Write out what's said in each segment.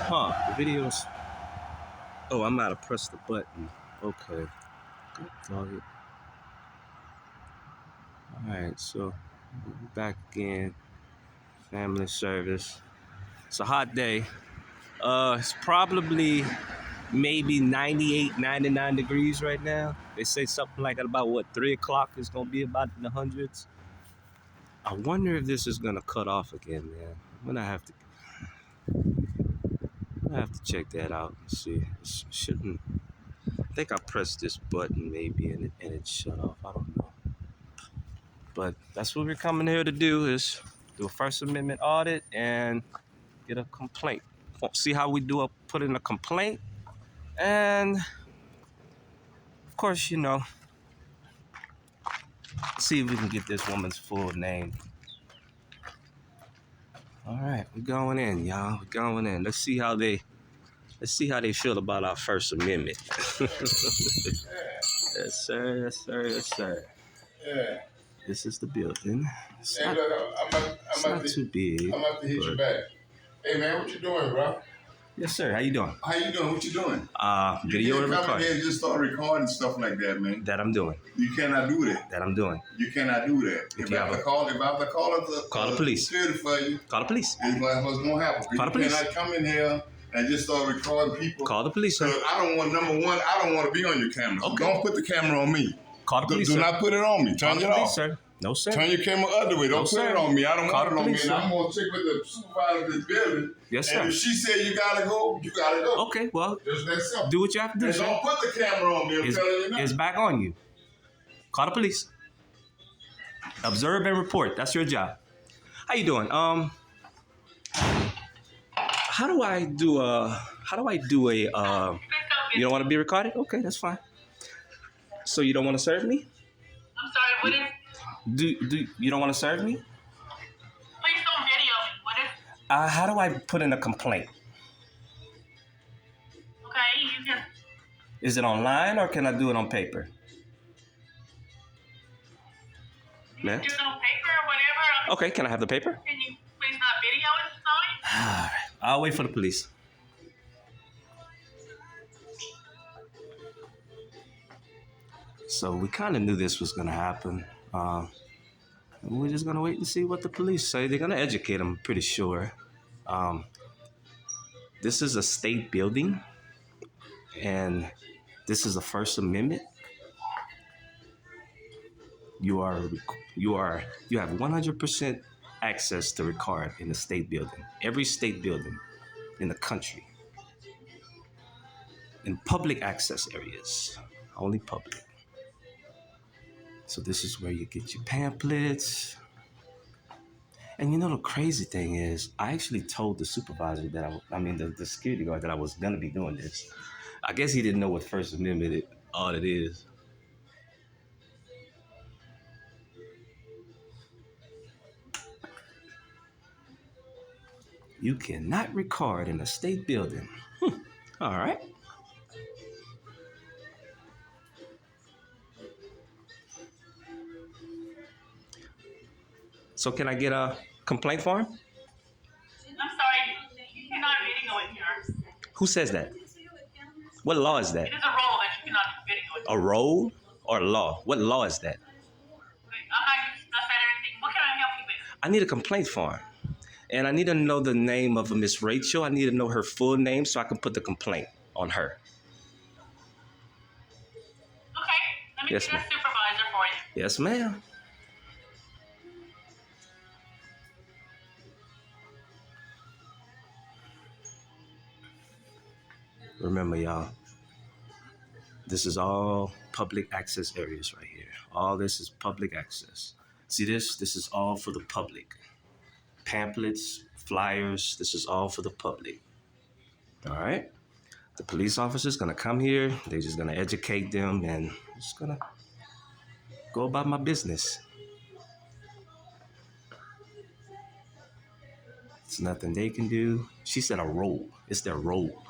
The videos. Oh, I might have pressed the button. Okay. Good. Alright, so back again. Family service. It's a hot day. It's probably maybe 98, 99 degrees right now. They say something like at about 3 o'clock it's gonna be about in the hundreds. I wonder if this is gonna cut off again, man. I'm gonna have to check that out and see. It shouldn't. I think I pressed this button maybe and it shut off. I don't know. But that's what we're coming here to do, is do a First Amendment audit and get a complaint. See how we put in a complaint. And of course, see if we can get this woman's full name. All right, we're going in, y'all. We're going in. Let's see how they feel about our First Amendment. Yes, sir. Yes, sir. Yes, sir. Yeah. This is the building. It's not, I'm too big. I'm about to hit you back. Hey, man, what you doing, bro? Yes, sir. How you doing? How you doing? What you doing? Video recording. You can't come in here and just start recording stuff like that, man. That I'm doing. You cannot do that. That I'm doing. You cannot do that. If I have to call the police. Security for you. Call the police. It's what's gonna happen. Call the police. You cannot come in here and just start recording people. Call the police, sir. I don't want, number one, I don't want to be on your camera. So okay. Don't put the camera on me. Call the police, Do sir. not put it on me. Turn it off. Sir. No, sir. Turn your camera other way. Don't put it on me. I don't want it on me. Sir. And I'm going to check with the supervisor of this building. Yes, sir. And if she said you got to go, you got to go. Okay, well, just that simple. Do what you have to do, sir. Don't put the camera on me. I'm telling you now. It's back on you. Call the police. Observe and report. That's your job. How you doing? How do I do a you don't want to be recorded? Okay, that's fine. So you don't want to serve me? I'm sorry, what is? Do you don't want to serve me? Please don't video me. What is? How do I put in a complaint? Okay, you can. Is it online or can I do it on paper? You can do it on paper or whatever. Okay, can I have the paper? Can you please not video it? Sorry. All right, I'll wait for the police. So we kind of knew this was going to happen. We're just going to wait and see what the police say. They're going to educate them, I'm pretty sure. This is a state building, and this is a First Amendment. You have 100% access to record in the state building. Every state building in the country. In public access areas. Only public. So this is where you get your pamphlets. And the crazy thing is, I actually told the supervisor that the security guard that I was gonna be doing this. I guess he didn't know what First Amendment audit is. You cannot record in a state building. All right. So can I get a complaint form? I'm sorry, you cannot video it here. Who says that? What law is that? It is a rule that you cannot video it. A rule or law? What law is that? I'm not discussing anything. What can I help you with? I need a complaint form. And I need to know the name of Miss Rachel. I need to know her full name so I can put the complaint on her. Okay, let me Yes, get a ma'am. supervisor for you. Yes, ma'am. Remember, y'all, this is all public access areas right here. All this is public access. See this? This is all for the public. Pamphlets, flyers, this is all for the public. All right? The police officer's gonna come here, they're just gonna educate them, and I'm just gonna go about my business. It's nothing they can do. She said a role. It's their role.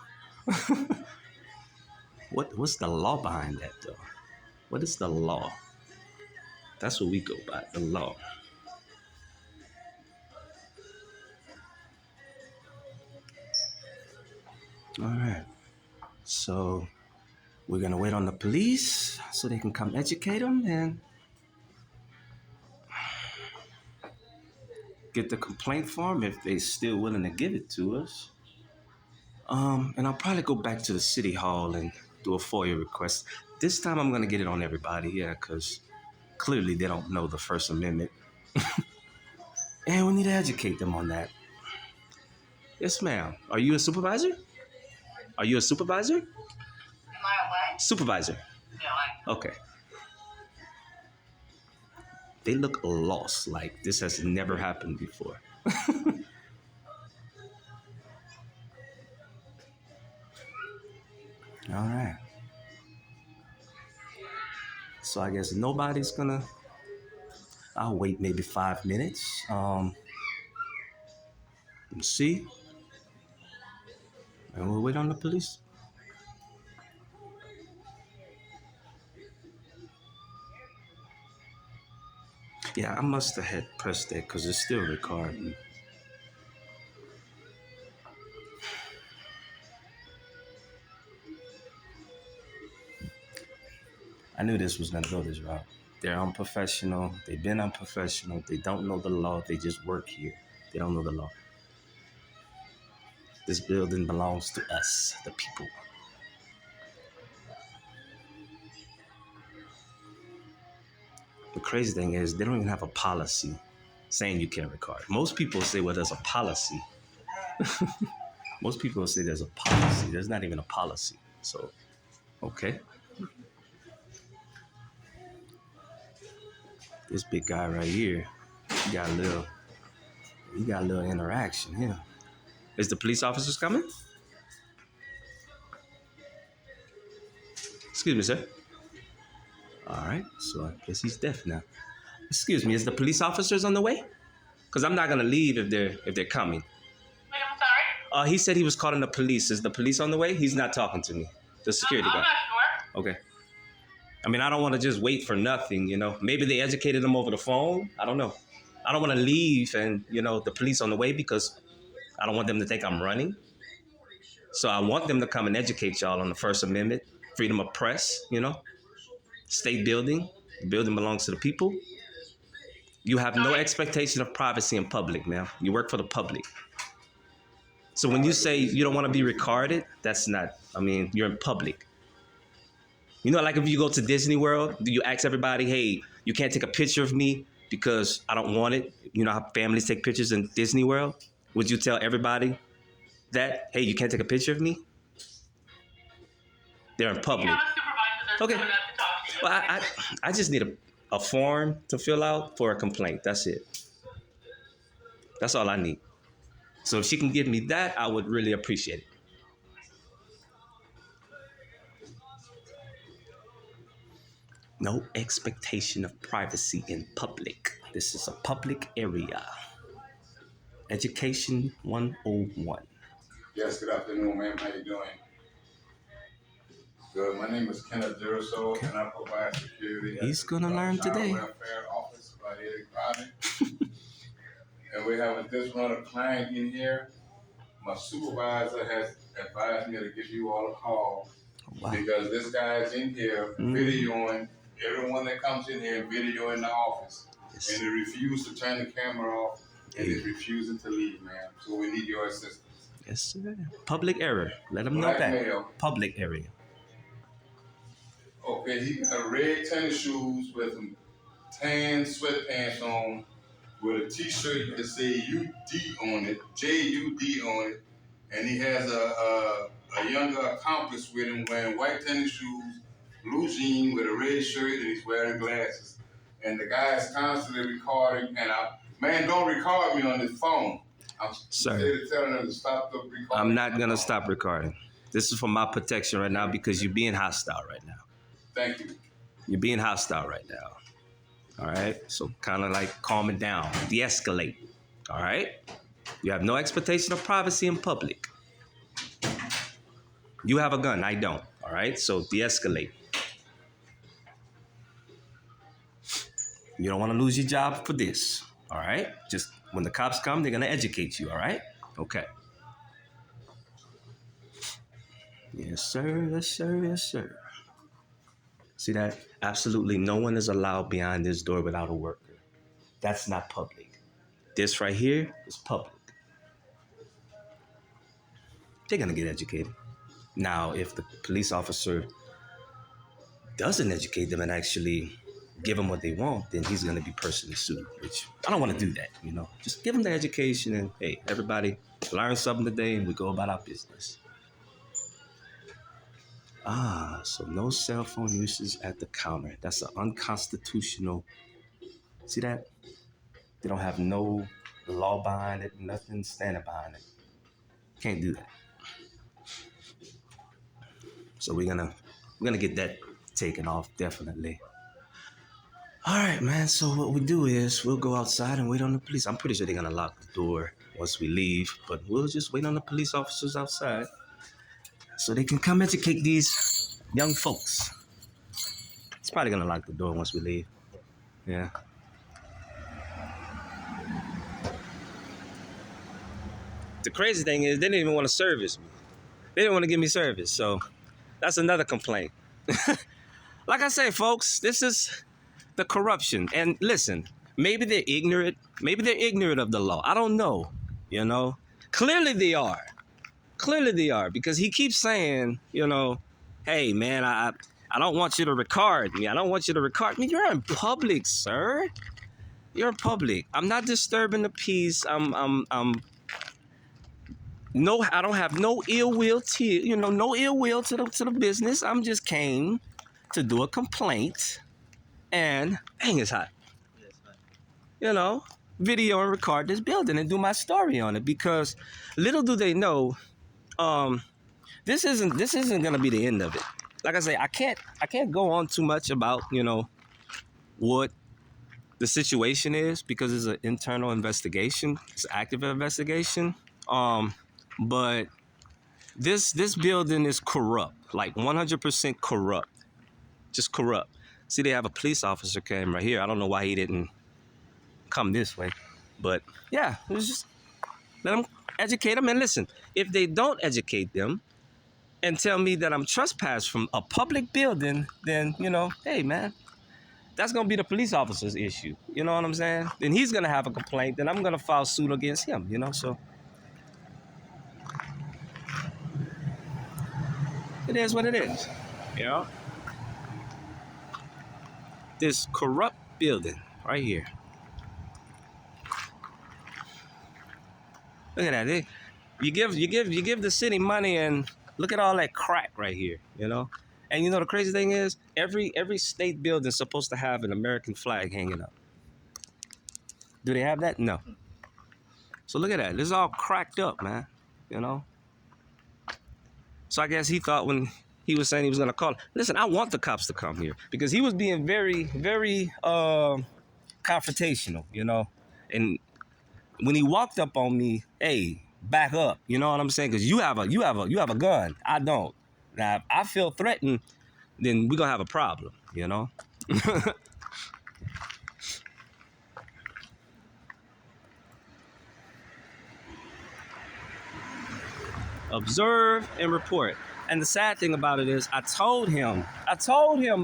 What's the law behind that, though? What is the law? That's what we go by, the law. All right. So we're gonna wait on the police so they can come educate them and get the complaint form if they're still willing to give it to us. And I'll probably go back to the city hall and do a FOIA request. This time I'm gonna get it on everybody, yeah, because clearly they don't know the First Amendment. And we need to educate them on that. Yes, ma'am. Are you a supervisor? Are you a supervisor? Am I away? Supervisor. No, Okay. They look lost, like this has never happened before. All right. So I guess nobody's gonna. I'll wait maybe 5 minutes. Let's see. And we'll wait on the police. Yeah, I must have had pressed that because it's still recording. I knew this was gonna go this route. They're unprofessional. They've been unprofessional. They don't know the law. They just work here. They don't know the law. This building belongs to us, the people. The crazy thing is they don't even have a policy saying you can't record. Most people say, well, there's a policy. Most people say there's a policy. There's not even a policy. So, okay. This big guy right here, he got a little interaction here. Is the police officers coming? Excuse me, sir. All right, so I guess he's deaf now. Excuse me, is the police officers on the way? Because I'm not gonna leave if they're coming. wait, I'm sorry. He said he was calling the police. Is the police on the way? He's not talking to me. The security I'm guy. not sure. Okay. I mean, I don't want to just wait for nothing, you know. Maybe they educated them over the phone. I don't know. I don't want to leave and, the police on the way because I don't want them to think I'm running. So I want them to come and educate y'all on the First Amendment, freedom of press, state building. The building belongs to the people. You have no expectation of privacy in public, man. You work for the public. So when you say you don't want to be recorded, that's not, you're in public. Like if you go to Disney World, do you ask everybody, hey, you can't take a picture of me because I don't want it? You know how families take pictures in Disney World? Would you tell everybody that, hey, you can't take a picture of me? They're in public. You have a supervisor that's Okay. coming up to talk to you. Well, I just need a form to fill out for a complaint. That's it. That's all I need. So if she can give me that, I would really appreciate it. No expectation of privacy in public. This is a public area. Education 101. Yes, good afternoon, ma'am. How you doing? Good. My name is Kenneth Duraso, and I provide security. He's at gonna the learn Child today. Welfare Office right here in Crowley. And we have a disgruntled client in here. My supervisor has advised me to give you all a call Wow. because this guy's in here videoing everyone that comes in here and videoing the office. Yes. And they refuse to turn the camera off, and they're refusing to leave, ma'am. So we need your assistance. Yes, sir. Public area. Let them know Black that. male. Public area. Okay, he got red tennis shoes with some tan sweatpants on, with a t-shirt that say UD on it, JUD on it, and he has a younger accomplice with him wearing white tennis shoes, blue jeans with a red shirt, and he's wearing glasses. And the guy is constantly recording, and man, don't record me on this phone. I'm Sir, telling him to stop the recording. I'm not gonna stop recording. This is for my protection right now because you're being hostile right now. Thank you. You're being hostile right now. All right? So kind of like calm it down, de-escalate. All right? You have no expectation of privacy in public. You have a gun, I don't. All right? So de-escalate. You don't want to lose your job for this. All right? Just when the cops come, they're going to educate you. All right? Okay. Yes, sir. Yes, sir. Yes, sir. See that? Absolutely no one is allowed behind this door without a worker. That's not public. This right here is public. They're gonna get educated. Now, if the police officer doesn't educate them and actually give them what they want, then he's gonna be personally sued. Which I don't want to do that. Just give them the education and hey, everybody learn something today, and we go about our business. So no cell phone usage at the counter. That's an unconstitutional. See that? They don't have no law behind it, nothing standing behind it. Can't do that. So we're gonna get that taken off definitely. All right, man. So what we do is we'll go outside and wait on the police. I'm pretty sure they're gonna lock the door once we leave, but we'll just wait on the police officers outside so they can come educate these young folks. It's probably gonna lock the door once we leave. Yeah. The crazy thing is they didn't even want to service me. They didn't want to give me service, so that's another complaint. Like I say, folks, this is the corruption. And listen, maybe they're ignorant. Maybe they're ignorant of the law. I don't know. Clearly they are. Clearly they are, because he keeps saying, hey, man, I don't want you to record me. I don't want you to record me. You're in public, sir. You're in public. I'm not disturbing the peace. No, I don't have no ill will to no ill will to the business. I'm just came to do a complaint, and dang, it's hot. Video and record this building and do my story on it, because little do they know, this isn't gonna be the end of it. Like I say, I can't go on too much about what the situation is, because it's an internal investigation. It's an active investigation. But this building is corrupt, like 100% corrupt, just corrupt. See, they have a police officer came right here. I don't know why he didn't come this way, but yeah, it was just let them educate them. And listen, if they don't educate them and tell me that I'm trespassed from a public building, then hey, man, that's gonna be the police officer's issue. You know what I'm saying? Then he's gonna have a complaint. Then I'm gonna file suit against him. So. It is what it is. This corrupt building right here. Look at that. You give the city money, and look at all that crack right here. And the crazy thing is, every state building is supposed to have an American flag hanging up. Do they have that? No. So look at that. This is all cracked up, man. So I guess he thought when he was saying he was going to call. Listen, I want the cops to come here, because he was being very, very confrontational, And when he walked up on me, hey, back up. You know what I'm saying? Because you have a gun. I don't. Now, if I feel threatened, then we're going to have a problem, Observe and report. And the sad thing about it is, I told him I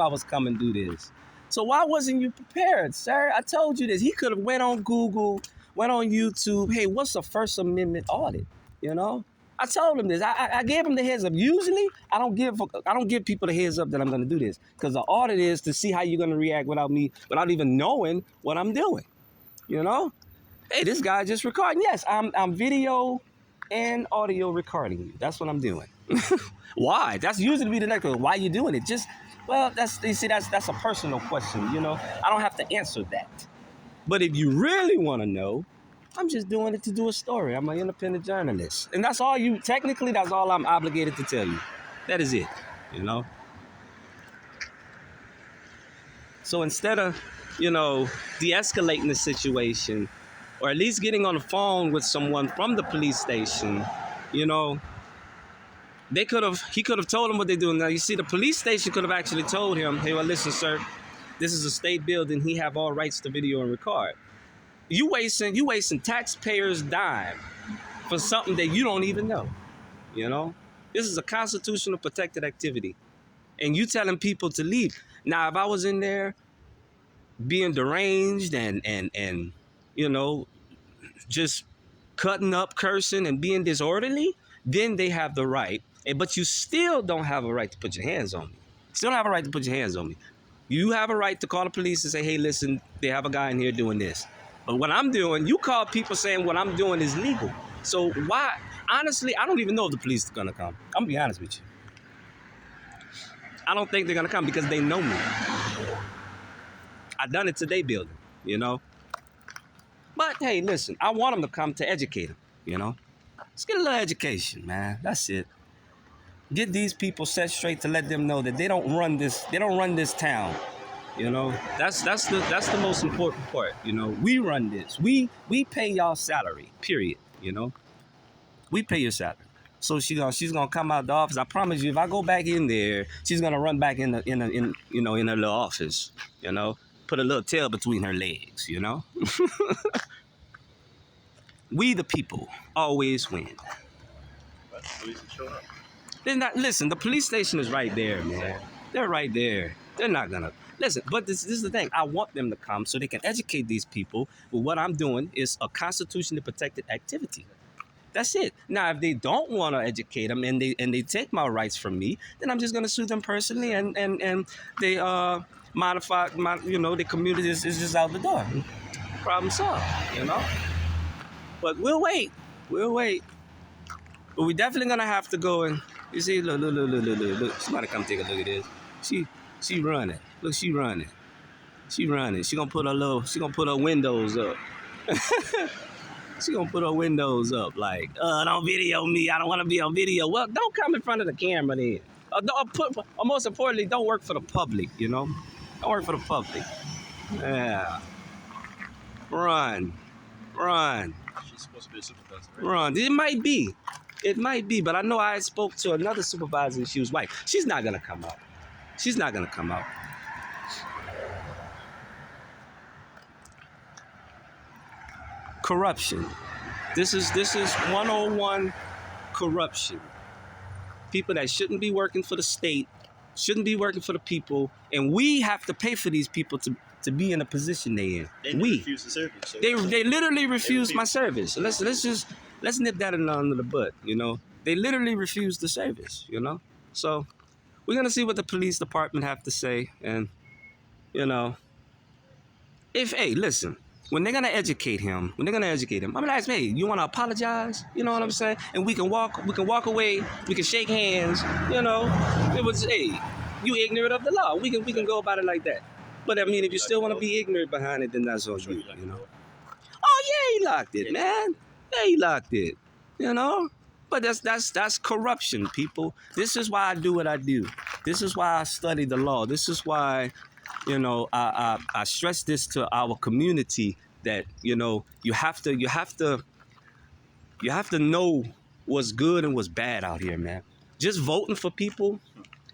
was coming to do this. So why wasn't you prepared, sir? I told you this. He could have went on Google, went on YouTube. Hey, what's a First Amendment audit? I told him this. I gave him the heads up. Usually, I don't give people the heads up that I'm going to do this, because the audit is to see how you're going to react without even knowing what I'm doing. Hey, this guy just recording. Yes, I'm video and audio recording you. That's what I'm doing. Why? That's usually be the next one. Why are you doing it? That's a personal question. I don't have to answer that. But if you really want to know, I'm just doing it to do a story. I'm an independent journalist. And that's all that's all I'm obligated to tell you. That is it, So instead of, de-escalating the situation, or at least getting on the phone with someone from the police station, he could have told him what they're doing. Now, you see, the police station could have actually told him, hey, well, listen, sir, this is a state building. He have all rights to video and record. You wasting taxpayers' dime for something that you don't even know, This is a constitutional protected activity. And you telling people to leave. Now, if I was in there being deranged and you know, just cutting up, cursing, and being disorderly, then they have the right. But you still don't have a right to put your hands on me. Still don't have a right to put your hands on me. You have a right to call the police and say, hey, listen, they have a guy in here doing this. But what I'm doing, you call people saying what I'm doing is legal. So why? Honestly, I don't even know if the police are going to come. I'm going to be honest with you. I don't think they're going to come because they know me. I done it to their building, you know. But, hey, listen, I want them to come to educate them, you know. Let's get a little education, man. That's it. Get these people set straight to let them know that they don't run this town. You know, that's the most important part. You know, we run this. We pay y'all salary. Period. You know, we pay your salary. So she's gonna come out the office. I promise you, if I go back in there, she's gonna run back in her little office. You know, put a little tail between her legs. You know, we the people always win. But the police will show up. They're not. Listen, the police station is right there, man. They're right there. They're not gonna. Listen, but this is the thing. I want them to come so they can educate these people. But what I'm doing is a constitutionally protected activity. That's it. Now, if they don't want to educate them and they take my rights from me, then I'm just gonna sue them personally and they modify my the community is just out the door. Problem solved. You know. But we'll wait. But we're definitely gonna have to go and you see look. Somebody come take a look at this. She running. Look, she running. She gonna put her windows up. She gonna put her windows up like, don't video me. I don't want to be on video. Well, don't come in front of the camera then. Or most importantly, don't work for the public. You know, don't work for the public. Yeah. Run. She's supposed to be a supervisor, right? Run. It might be, but I know I spoke to another supervisor and she was white. She's not gonna come out. Corruption. This is 101 corruption. People that shouldn't be working for the state, shouldn't be working for the people, and we have to pay for these people to be in a position they in. They refuse the service. So they literally refused my service. Let's nip that under the butt, you know. They literally refused the service, you know. So we're gonna see what the police department have to say, and you know, listen, when they're gonna educate him, I'm gonna ask, hey, you wanna apologize? You know what I'm saying? And we can walk away, we can shake hands, you know. It was, you ignorant of the law. We can go about it like that. But I mean, if you still wanna be ignorant behind it, then that's on you, you know. Oh yeah, he locked it, man. Yeah, he locked it. You know? But that's corruption, people. This is why I do what I do. This is why I study the law. This is why, you know, I stress this to our community that, you know, you have to know what's good and what's bad out here, man. Just voting for people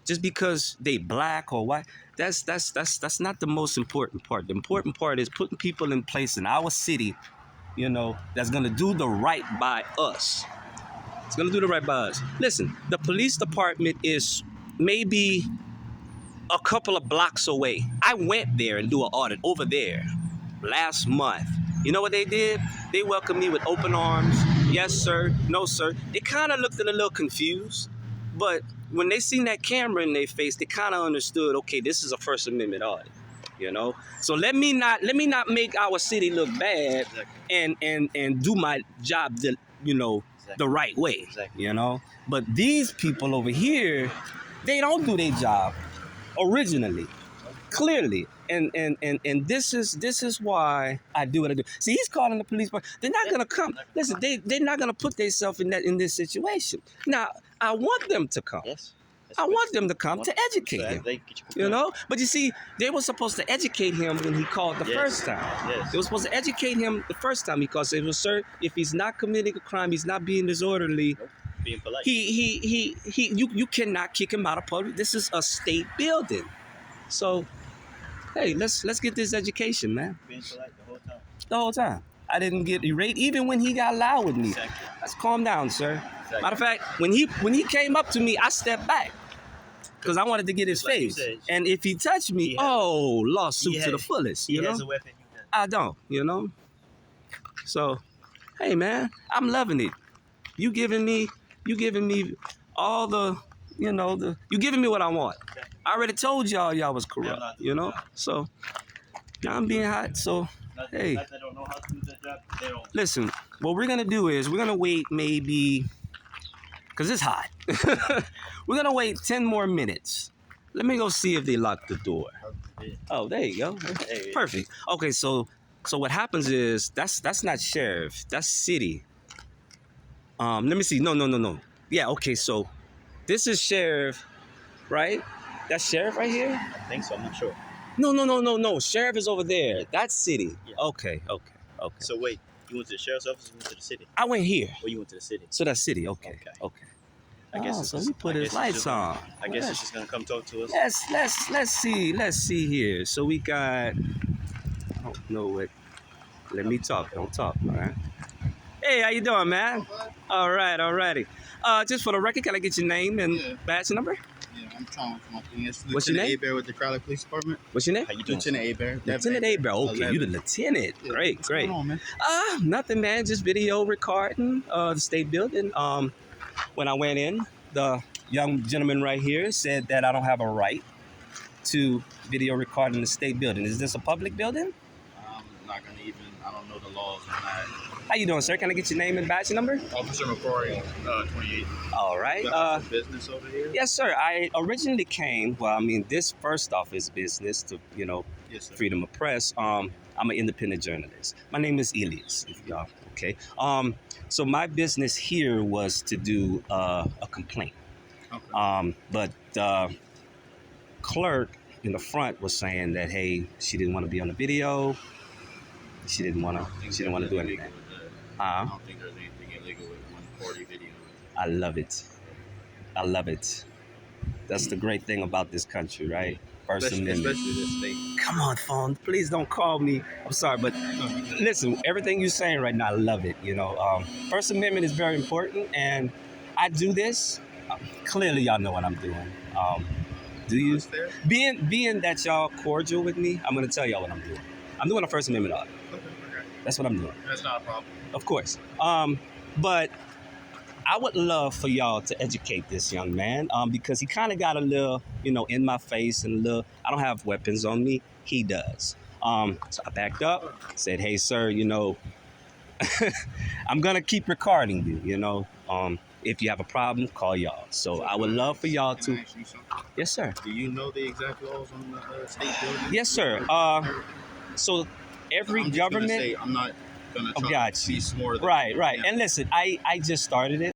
just because they black or white, that's not the most important part. The important part is putting people in place in our city, you know, that's gonna do the right by us. It's gonna do the right by us. Listen, the police department is maybe a couple of blocks away. I went there and do an audit over there last month. You know what they did? They welcomed me with open arms. Yes, sir. No, sir. They kind of looked a little confused, but when they seen that camera in their face, they kind of understood, okay, this is a First Amendment audit. You know, so let me not make our city look bad and do my job the right way. Exactly. You know, but these people over here, they don't do their job originally, clearly, and this is why I do what I do. See, he's calling the police, but they're not gonna come. Listen, they're not gonna put themselves in this situation. Now, I want them to come. Yes. I want them to come to educate him, you know? But you see, they were supposed to educate him when he called the first time. Yes. They were supposed to educate him the first time because they were, sir, if he's not committing a crime, he's not being disorderly. Nope. Being polite. You cannot kick him out of public. This is a state building. So, hey, let's get this education, man. Being polite the whole time. The whole time. I didn't get irate even when he got loud with me. Exactly. Let's calm down, sir. Exactly. Matter of fact, when he came up to me, I stepped back because I wanted to get his Just like you face. said, And if he touched me, he has- lawsuit to the fullest. He You know, has a weapon. He does. I don't. You know. So, hey man, I'm loving it. You giving me all the, you giving me what I want. I already told y'all was corrupt. not You know. doing that. So now I'm being hot. So hey. Not that they don't know how to do their job. They don't. Listen, what we're gonna do is we're gonna wait maybe, cause it's hot. We're gonna wait 10 more minutes. Let me go see if they locked the door. Oh, there you go. Hey. Perfect. Okay, so what happens is that's not sheriff. That's city. Let me see. No. Yeah. Okay. So this is sheriff, right? That's sheriff right here. I think so. I'm not sure. No. Sheriff is over there. That's city. Yeah. Okay. So wait, you went to the sheriff's office or you went to the city? I went here. Or you went to the city? So that's city. Okay. I guess it's so just- he put I his guess it's lights just- on. I guess it's just gonna come talk to us. Let's see here. So we got. I don't know what. Let me talk. Don't talk. All right. Hey, how you doing, man? All righty. Just for the record, can I get your name and badge number? Yeah, I'm trying for my thing. It's What's your Lieutenant name? Abear with the Crowley Police Department. What's your name? How you doing? Lieutenant Abear. Lieutenant Abear. Okay, you the lieutenant. Yeah, Great. what's going on, man? Nothing, man. Just video recording the state building. When I went in, the young gentleman right here said that I don't have a right to video record in the state building. Is this a public building? I'm not gonna even. I don't know the laws on that. How you doing, sir? Can I get your name and badge number? Officer McCrory, 28. All right. Business over here. Yes, sir. I originally came. Well, I mean, this first off is business to Yes, sir. freedom of press. I'm an independent journalist. My name is Elias. If y'all okay. So my business here was to do a complaint. Okay. But the clerk in the front was saying that hey, she didn't want to be on the video. She didn't want to do anything. I don't think there's anything illegal with 140 video. I love it. That's the great thing about this country, right? First Amendment. Especially this state. Come on, phone. Please don't call me. I'm sorry, but listen, everything you're saying right now, I love it. First Amendment is very important, and I do this. Clearly, y'all know what I'm doing. Do you? Is there? Being that y'all cordial with me, I'm gonna tell y'all what I'm doing. I'm doing a First Amendment audit. Okay. That's what I'm doing. That's not a problem. Of course. But I would love for y'all to educate this young man because he kind of got a little, in my face and a little, I don't have weapons on me. He does. So I backed up, said, hey, sir, I'm going to keep recording you, if you have a problem, call y'all. So I would love for y'all Can I to. ask you something? Yes, sir. Do you know the exact laws on the state building? Yes, sir. So every I'm just gonna government. say, I'm not gonna Oh, try got to you. be smarter than Right. you. Yeah. And listen, I just started it.